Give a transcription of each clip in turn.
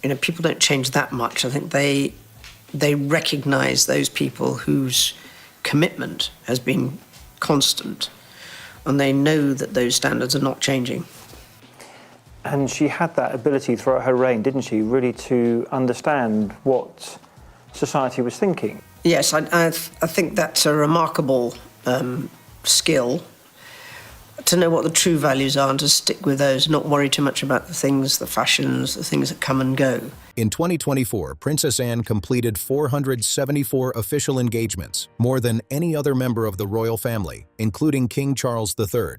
People don't change that much. I think they recognise those people whose commitment has been constant, and they know that those standards are not changing. And she had that ability throughout her reign, didn't she, really to understand what society was thinking? Yes, I think that's a remarkable skill, to know what the true values are and to stick with those, not worry too much about the things, the fashions, the things that come and go. In 2024, Princess Anne completed 474 official engagements, more than any other member of the royal family, including King Charles III.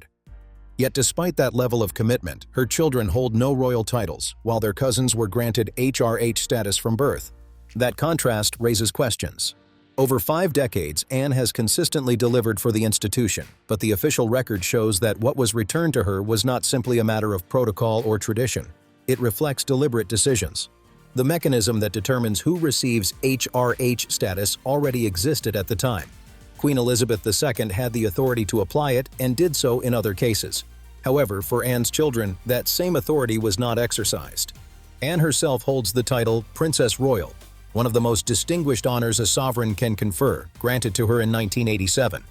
Yet despite that level of commitment, her children hold no royal titles, while their cousins were granted HRH status from birth. That contrast raises questions. Over 5 decades, Anne has consistently delivered for the institution, but the official record shows that what was returned to her was not simply a matter of protocol or tradition. It reflects deliberate decisions. The mechanism that determines who receives HRH status already existed at the time. Queen Elizabeth II had the authority to apply it and did so in other cases. However, for Anne's children, that same authority was not exercised. Anne herself holds the title Princess Royal, one of the most distinguished honors a sovereign can confer, granted to her in 1987.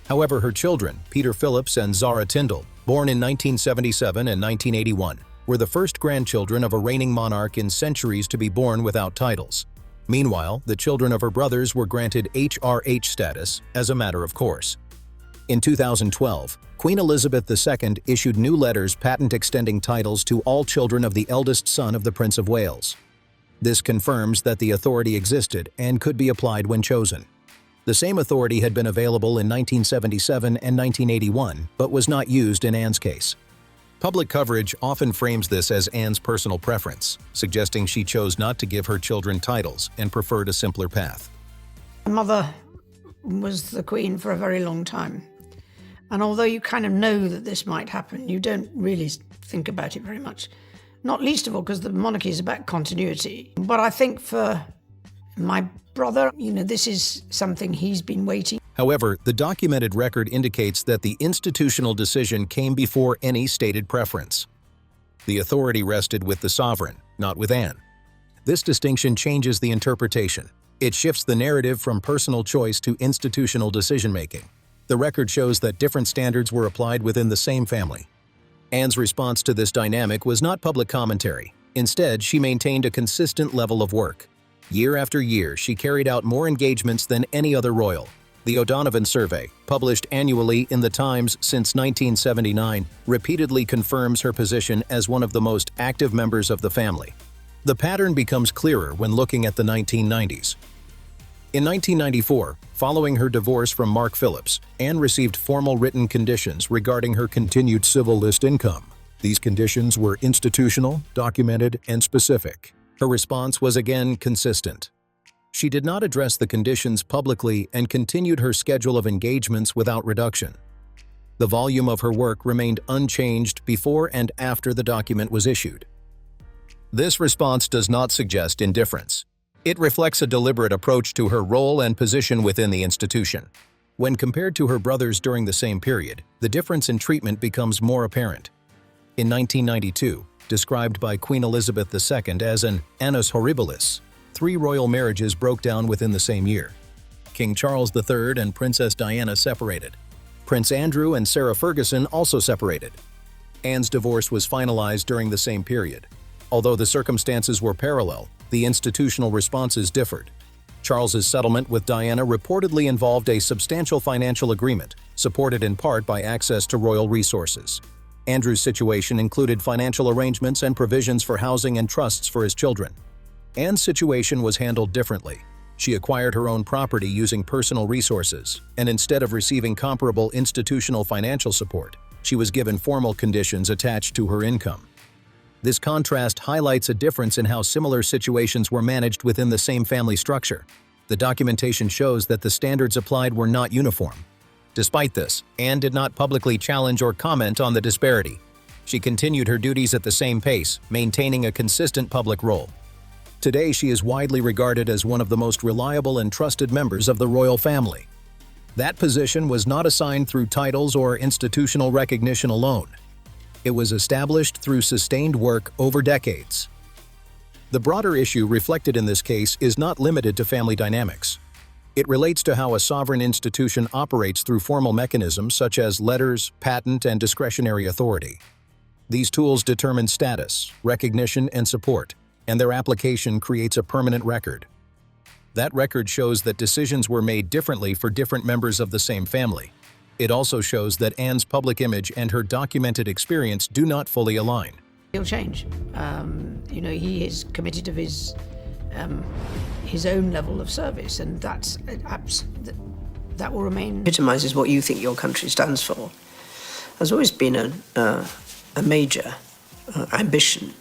However, her children, Peter Phillips and Zara Tindall, born in 1977 and 1981, were the first grandchildren of a reigning monarch in centuries to be born without titles. Meanwhile, the children of her brothers were granted HRH status as a matter of course. In 2012, Queen Elizabeth II issued new letters patent-extending titles to all children of the eldest son of the Prince of Wales. This confirms that the authority existed and could be applied when chosen. The same authority had been available in 1977 and 1981, but was not used in Anne's case. Public coverage often frames this as Anne's personal preference, suggesting she chose not to give her children titles and preferred a simpler path. My mother was the Queen for a very long time. And although you kind of know that this might happen, you don't really think about it very much. Not least of all because the monarchy is about continuity. But I think for my brother, this is something he's been waiting. However, the documented record indicates that the institutional decision came before any stated preference. The authority rested with the sovereign, not with Anne. This distinction changes the interpretation. It shifts the narrative from personal choice to institutional decision-making. The record shows that different standards were applied within the same family. Anne's response to this dynamic was not public commentary. Instead, she maintained a consistent level of work. Year after year, she carried out more engagements than any other royal. The O'Donovan survey, published annually in the Times since 1979, repeatedly confirms her position as one of the most active members of the family. The pattern becomes clearer when looking at the 1990s. In 1994, following her divorce from Mark Phillips, Anne received formal written conditions regarding her continued civil list income. These conditions were institutional, documented, and specific. Her response was again consistent. She did not address the conditions publicly and continued her schedule of engagements without reduction. The volume of her work remained unchanged before and after the document was issued. This response does not suggest indifference. It reflects a deliberate approach to her role and position within the institution. When compared to her brothers during the same period, the difference in treatment becomes more apparent. In 1992, described by Queen Elizabeth II as an annus horribilis, 3 royal marriages broke down within the same year. King Charles III and Princess Diana separated. Prince Andrew and Sarah Ferguson also separated. Anne's divorce was finalized during the same period. Although the circumstances were parallel, the institutional responses differed. Charles's settlement with Diana reportedly involved a substantial financial agreement, supported in part by access to royal resources. Andrew's situation included financial arrangements and provisions for housing and trusts for his children. Anne's situation was handled differently. She acquired her own property using personal resources, and instead of receiving comparable institutional financial support, she was given formal conditions attached to her income. This contrast highlights a difference in how similar situations were managed within the same family structure. The documentation shows that the standards applied were not uniform. Despite this, Anne did not publicly challenge or comment on the disparity. She continued her duties at the same pace, maintaining a consistent public role. Today, she is widely regarded as one of the most reliable and trusted members of the royal family. That position was not assigned through titles or institutional recognition alone. It was established through sustained work over decades. The broader issue reflected in this case is not limited to family dynamics. It relates to how a sovereign institution operates through formal mechanisms such as letters, patent, and discretionary authority. These tools determine status, recognition, and support, and their application creates a permanent record. That record shows that decisions were made differently for different members of the same family. It also shows that Anne's public image and her documented experience do not fully align. He'll change. He is committed to his own level of service, and that will remain. Epitomises what you think your country stands for. There's always been a major ambition,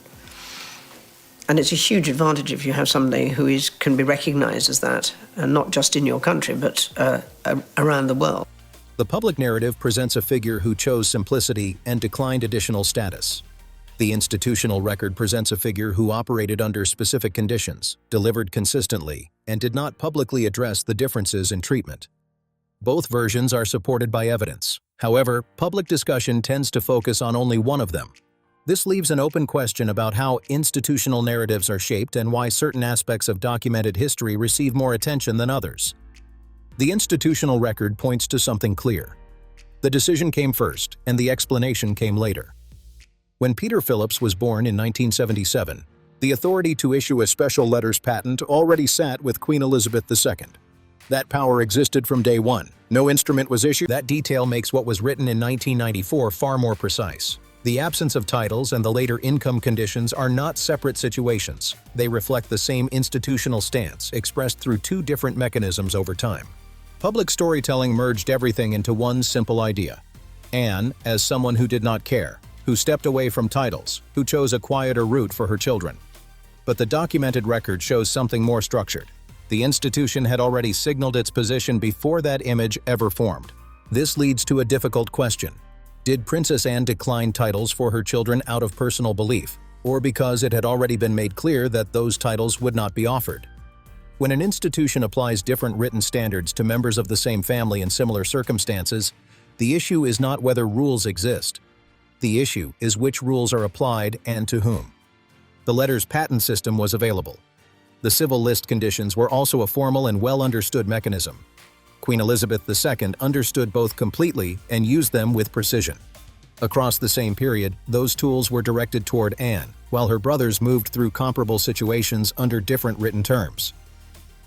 and it's a huge advantage if you have somebody who can be recognised as that, and not just in your country, but around the world. The public narrative presents a figure who chose simplicity and declined additional status. The institutional record presents a figure who operated under specific conditions, delivered consistently, and did not publicly address the differences in treatment. Both versions are supported by evidence. However, public discussion tends to focus on only one of them. This leaves an open question about how institutional narratives are shaped and why certain aspects of documented history receive more attention than others. The institutional record points to something clear. The decision came first, and the explanation came later. When Peter Phillips was born in 1977, the authority to issue a special letters patent already sat with Queen Elizabeth II. That power existed from day one. No instrument was issued. That detail makes what was written in 1994 far more precise. The absence of titles and the later income conditions are not separate situations. They reflect the same institutional stance, expressed through two different mechanisms over time. Public storytelling merged everything into one simple idea. Anne, as someone who did not care, who stepped away from titles, who chose a quieter route for her children. But the documented record shows something more structured. The institution had already signaled its position before that image ever formed. This leads to a difficult question. Did Princess Anne decline titles for her children out of personal belief, or because it had already been made clear that those titles would not be offered? When an institution applies different written standards to members of the same family in similar circumstances, the issue is not whether rules exist. The issue is which rules are applied and to whom. The letters patent system was available. The civil list conditions were also a formal and well-understood mechanism. Queen Elizabeth II understood both completely and used them with precision. Across the same period, those tools were directed toward Anne, while her brothers moved through comparable situations under different written terms.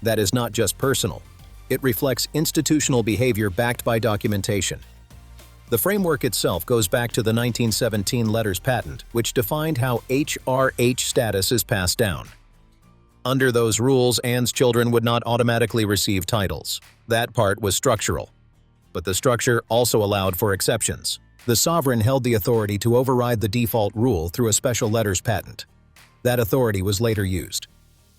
That is not just personal. It reflects institutional behavior backed by documentation. The framework itself goes back to the 1917 letters patent, which defined how HRH status is passed down. Under those rules, Anne's children would not automatically receive titles. That part was structural. But the structure also allowed for exceptions. The sovereign held the authority to override the default rule through a special letters patent. That authority was later used.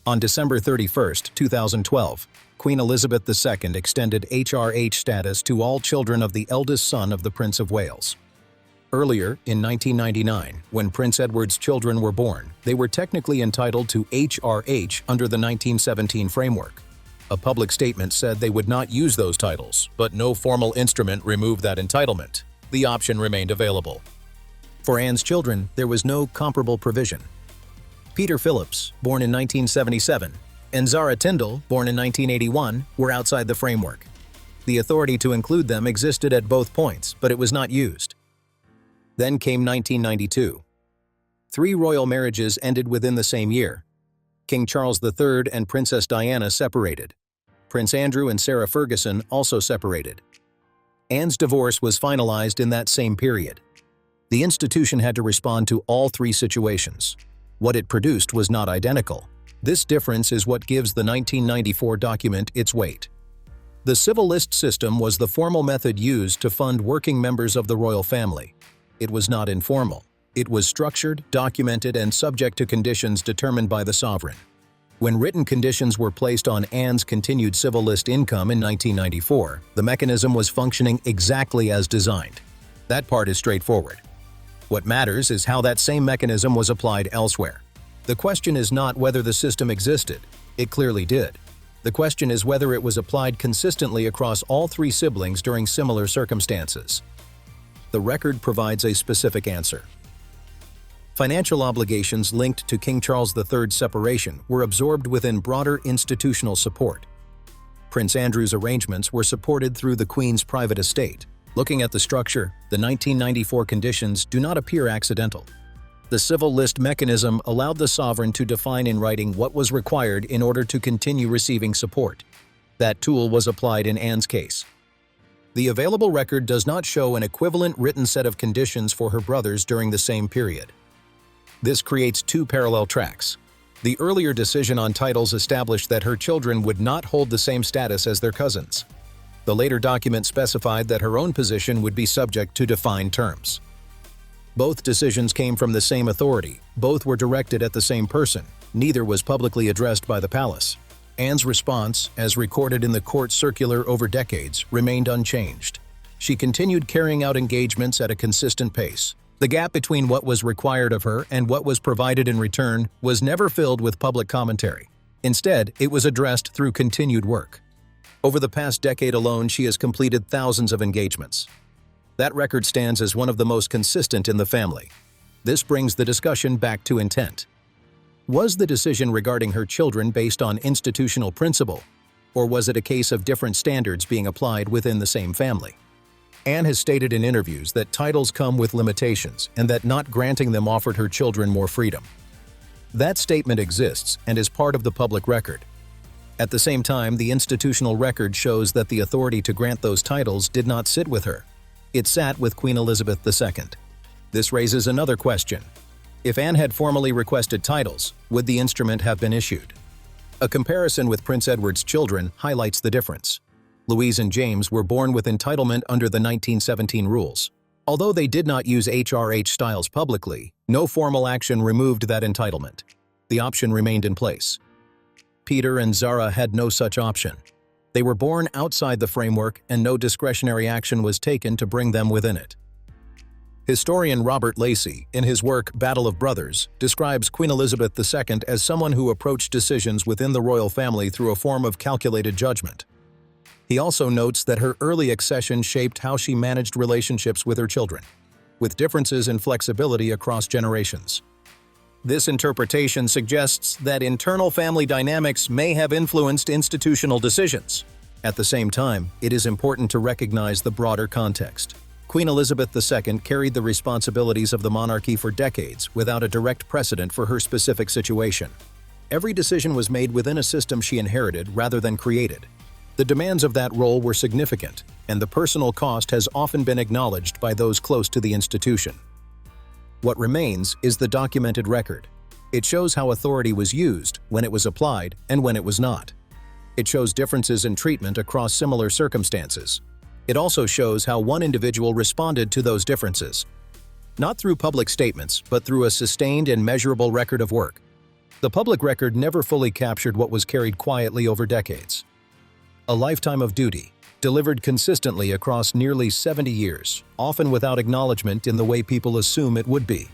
On December 31, 2012, Queen Elizabeth II extended HRH status to all children of the eldest son of the Prince of Wales. Earlier, in 1999, when Prince Edward's children were born, they were technically entitled to HRH under the 1917 framework. A public statement said they would not use those titles, but no formal instrument removed that entitlement. The option remained available. For Anne's children, there was no comparable provision. Peter Phillips, born in 1977, and Zara Tindall, born in 1981, were outside the framework. The authority to include them existed at both points, but it was not used. Then came 1992. 3 royal marriages ended within the same year. King Charles III and Princess Diana separated. Prince Andrew and Sarah Ferguson also separated. Anne's divorce was finalized in that same period. The institution had to respond to all 3 situations. What it produced was not identical. This difference is what gives the 1994 document its weight. The civil list system was the formal method used to fund working members of the royal family. It was not informal. It was structured, documented, and subject to conditions determined by the sovereign. When written conditions were placed on Anne's continued civil list income in 1994, the mechanism was functioning exactly as designed. That part is straightforward. What matters is how that same mechanism was applied elsewhere. The question is not whether the system existed. It clearly did. The question is whether it was applied consistently across all 3 siblings during similar circumstances. The record provides a specific answer. Financial obligations linked to King Charles III's separation were absorbed within broader institutional support. Prince Andrew's arrangements were supported through the Queen's private estate. Looking at the structure, the 1994 conditions do not appear accidental. The civil list mechanism allowed the sovereign to define in writing what was required in order to continue receiving support. That tool was applied in Anne's case. The available record does not show an equivalent written set of conditions for her brothers during the same period. This creates two parallel tracks. The earlier decision on titles established that her children would not hold the same status as their cousins. The later document specified that her own position would be subject to defined terms. Both decisions came from the same authority, both were directed at the same person, neither was publicly addressed by the palace. Anne's response, as recorded in the court circular over decades, remained unchanged. She continued carrying out engagements at a consistent pace. The gap between what was required of her and what was provided in return was never filled with public commentary. Instead, it was addressed through continued work. Over the past decade alone, she has completed thousands of engagements. That record stands as one of the most consistent in the family. This brings the discussion back to intent. Was the decision regarding her children based on institutional principle, or was it a case of different standards being applied within the same family? Anne has stated in interviews that titles come with limitations and that not granting them offered her children more freedom. That statement exists and is part of the public record. At the same time, the institutional record shows that the authority to grant those titles did not sit with her. It sat with Queen Elizabeth II. This raises another question. If Anne had formally requested titles, would the instrument have been issued? A comparison with Prince Edward's children highlights the difference. Louise and James were born with entitlement under the 1917 rules. Although they did not use HRH styles publicly, no formal action removed that entitlement. The option remained in place. Peter and Zara had no such option. They were born outside the framework and no discretionary action was taken to bring them within it. Historian Robert Lacey, in his work Battle of Brothers, describes Queen Elizabeth II as someone who approached decisions within the royal family through a form of calculated judgment. He also notes that her early accession shaped how she managed relationships with her children, with differences in flexibility across generations. This interpretation suggests that internal family dynamics may have influenced institutional decisions. At the same time, it is important to recognize the broader context. Queen Elizabeth II carried the responsibilities of the monarchy for decades without a direct precedent for her specific situation. Every decision was made within a system she inherited rather than created. The demands of that role were significant, and the personal cost has often been acknowledged by those close to the institution. What remains is the documented record. It shows how authority was used, when it was applied, and when it was not. It shows differences in treatment across similar circumstances. It also shows how one individual responded to those differences. Not through public statements, but through a sustained and measurable record of work. The public record never fully captured what was carried quietly over decades. A lifetime of duty, delivered consistently across nearly 70 years, often without acknowledgement in the way people assume it would be.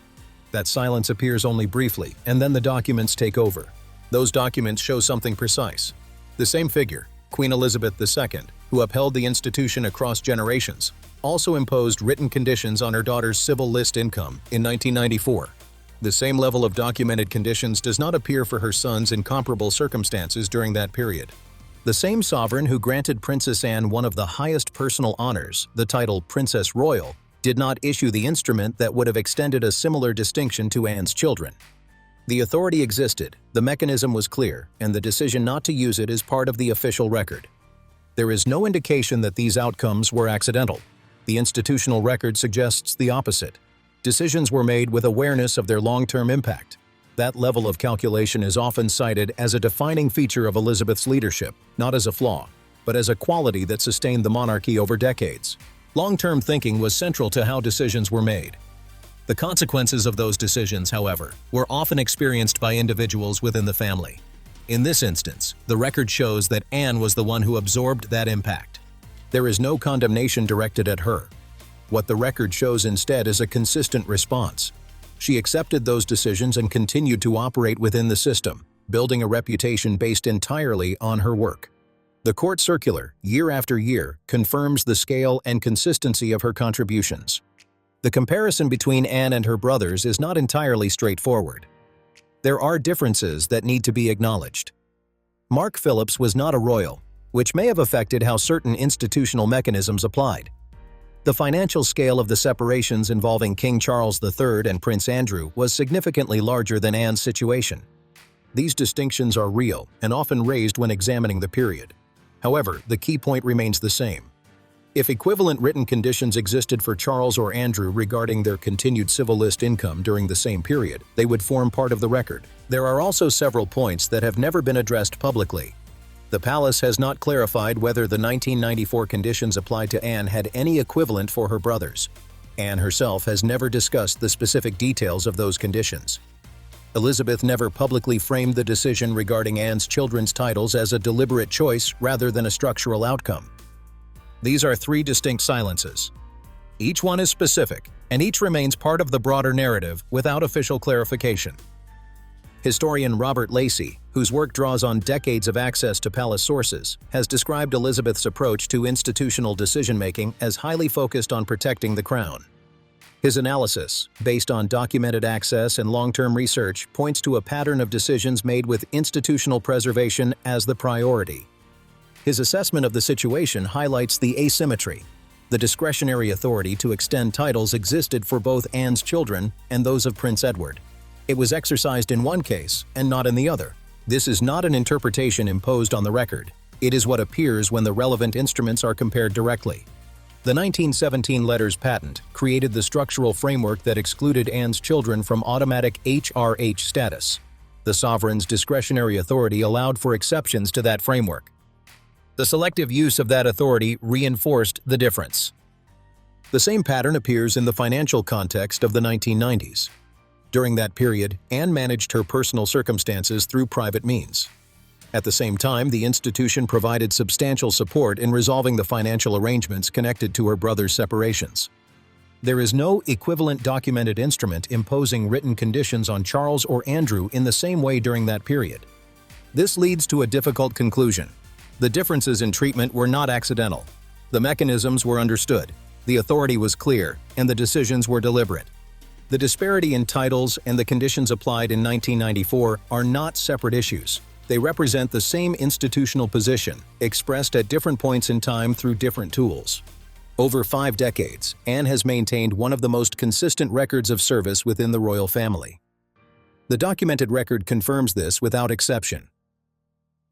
That silence appears only briefly, and then the documents take over. Those documents show something precise. The same figure, Queen Elizabeth II, who upheld the institution across generations, also imposed written conditions on her daughter's civil list income in 1994. The same level of documented conditions does not appear for her sons in comparable circumstances during that period. The same sovereign who granted Princess Anne one of the highest personal honors, the title Princess Royal, did not issue the instrument that would have extended a similar distinction to Anne's children. The authority existed, the mechanism was clear, and the decision not to use it is part of the official record. There is no indication that these outcomes were accidental. The institutional record suggests the opposite. Decisions were made with awareness of their long-term impact. That level of calculation is often cited as a defining feature of Elizabeth's leadership, not as a flaw, but as a quality that sustained the monarchy over decades. Long-term thinking was central to how decisions were made. The consequences of those decisions, however, were often experienced by individuals within the family. In this instance, the record shows that Anne was the one who absorbed that impact. There is no condemnation directed at her. What the record shows instead is a consistent response. She accepted those decisions and continued to operate within the system, building a reputation based entirely on her work. The court circular, year after year, confirms the scale and consistency of her contributions. The comparison between Anne and her brothers is not entirely straightforward. There are differences that need to be acknowledged. Mark Phillips was not a royal, which may have affected how certain institutional mechanisms applied. The financial scale of the separations involving King Charles III and Prince Andrew was significantly larger than Anne's situation. These distinctions are real and often raised when examining the period. However, the key point remains the same. If equivalent written conditions existed for Charles or Andrew regarding their continued civil list income during the same period, they would form part of the record. There are also several points that have never been addressed publicly. The palace has not clarified whether the 1994 conditions applied to Anne had any equivalent for her brothers. Anne herself has never discussed the specific details of those conditions. Elizabeth never publicly framed the decision regarding Anne's children's titles as a deliberate choice rather than a structural outcome. These are three distinct silences. Each one is specific, and each remains part of the broader narrative without official clarification. Historian Robert Lacey, whose work draws on decades of access to palace sources, has described Elizabeth's approach to institutional decision-making as highly focused on protecting the crown. His analysis, based on documented access and long-term research, points to a pattern of decisions made with institutional preservation as the priority. His assessment of the situation highlights the asymmetry. The discretionary authority to extend titles existed for both Anne's children and those of Prince Edward. It was exercised in one case and not in the other. This is not an interpretation imposed on the record. It is what appears when the relevant instruments are compared directly. The 1917 letters patent created the structural framework that excluded Anne's children from automatic HRH status. The sovereign's discretionary authority allowed for exceptions to that framework. The selective use of that authority reinforced the difference. The same pattern appears in the financial context of the 1990s. During that period, Anne managed her personal circumstances through private means. At the same time, the institution provided substantial support in resolving the financial arrangements connected to her brother's separations. There is no equivalent documented instrument imposing written conditions on Charles or Andrew in the same way during that period. This leads to a difficult conclusion. The differences in treatment were not accidental. The mechanisms were understood, the authority was clear, and the decisions were deliberate. The disparity in titles and the conditions applied in 1994 are not separate issues. They represent the same institutional position, expressed at different points in time through different tools. Over 5 decades, Anne has maintained one of the most consistent records of service within the royal family. The documented record confirms this without exception.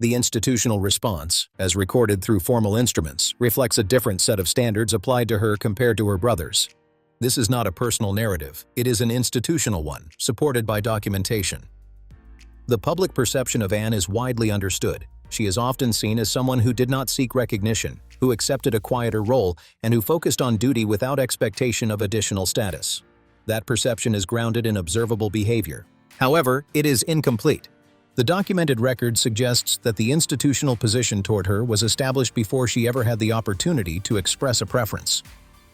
The institutional response, as recorded through formal instruments, reflects a different set of standards applied to her compared to her brothers. This is not a personal narrative, it is an institutional one, supported by documentation. The public perception of Anne is widely understood. She is often seen as someone who did not seek recognition, who accepted a quieter role, and who focused on duty without expectation of additional status. That perception is grounded in observable behavior. However, it is incomplete. The documented record suggests that the institutional position toward her was established before she ever had the opportunity to express a preference.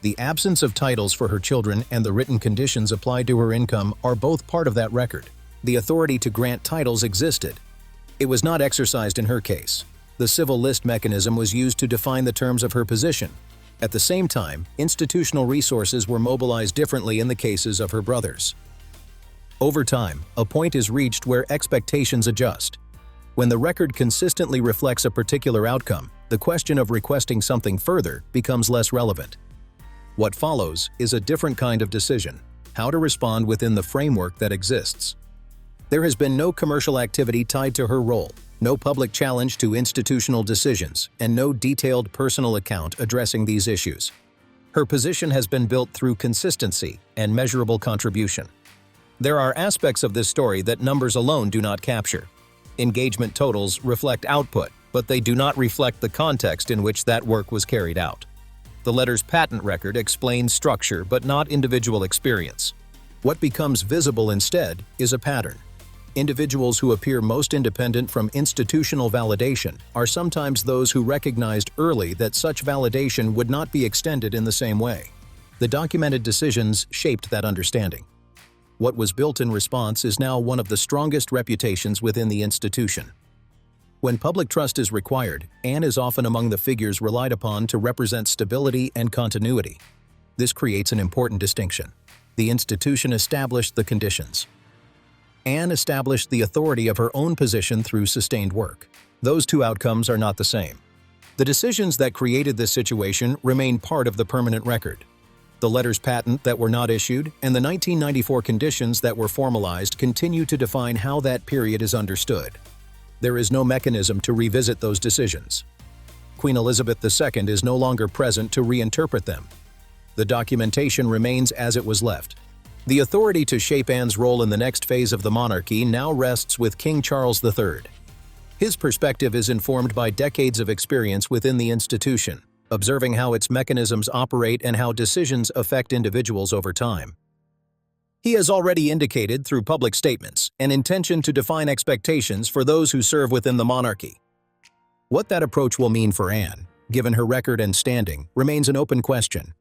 The absence of titles for her children and the written conditions applied to her income are both part of that record. The authority to grant titles existed. It was not exercised in her case. The civil list mechanism was used to define the terms of her position. At the same time, institutional resources were mobilized differently in the cases of her brothers. Over time, a point is reached where expectations adjust. When the record consistently reflects a particular outcome, the question of requesting something further becomes less relevant. What follows is a different kind of decision: how to respond within the framework that exists. There has been no commercial activity tied to her role, no public challenge to institutional decisions, and no detailed personal account addressing these issues. Her position has been built through consistency and measurable contribution. There are aspects of this story that numbers alone do not capture. Engagement totals reflect output, but they do not reflect the context in which that work was carried out. The letter's patent record explains structure but not individual experience. What becomes visible instead is a pattern. Individuals who appear most independent from institutional validation are sometimes those who recognized early that such validation would not be extended in the same way. The documented decisions shaped that understanding. What was built in response is now one of the strongest reputations within the institution. When public trust is required, Anne is often among the figures relied upon to represent stability and continuity. This creates an important distinction. The institution established the conditions. Anne established the authority of her own position through sustained work. Those two outcomes are not the same. The decisions that created this situation remain part of the permanent record. The letters patent that were not issued and the 1994 conditions that were formalized continue to define how that period is understood. There is no mechanism to revisit those decisions. Queen Elizabeth II is no longer present to reinterpret them. The documentation remains as it was left. The authority to shape Anne's role in the next phase of the monarchy now rests with King Charles III. His perspective is informed by decades of experience within the institution, observing how its mechanisms operate and how decisions affect individuals over time. He has already indicated through public statements an intention to define expectations for those who serve within the monarchy. What that approach will mean for Anne, given her record and standing, remains an open question.